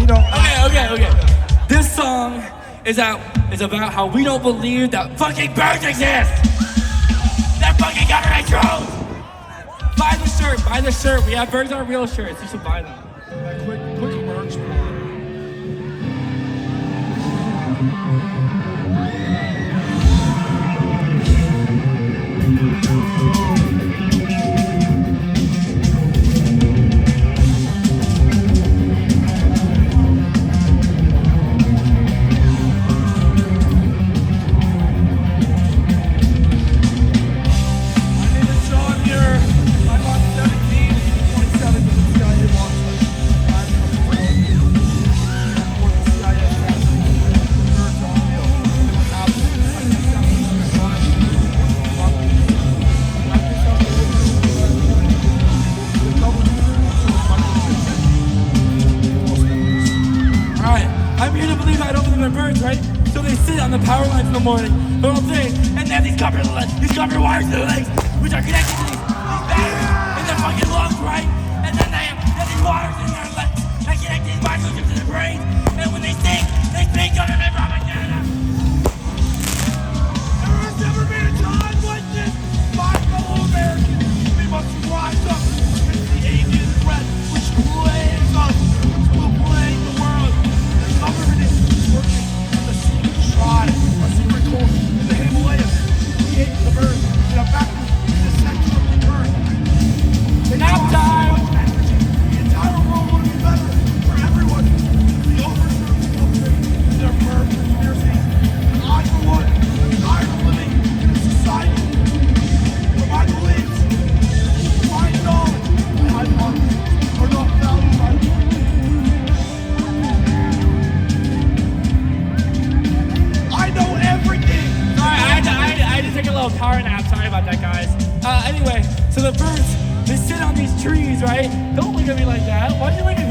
Okay. This song is about how we don't believe that fucking birds exist. That fucking government trolls. Buy the shirt. We have birds on real shirts. You should buy them. Quick merch. Right? So they sit on the power lines in the morning, the whole thing, and they have these copper wires in their legs, which are connected to these batteries in their fucking lungs, right? And then they have these wires in their legs that connect these microchips to their brains, and when they speak government propaganda. There has never been a time like this, my fellow Americans. We must rise up against the alien threat which plagues us, which will plague the world. The government is working. A secret core in the Himalayas, create the birds in a vacuum in the center of the earth. Nap time! The entire world would be better for everyone. The overserved children, their birth conspiracy. I, for one, am tired of living in a society where my beliefs, my knowledge, and hypotheses are not valued by the world. I know everything! Sorry, I had to take a little power nap. Sorry about that, guys. Anyway, so the birds, they sit on these trees, right? Don't look at me like that. Why do you look at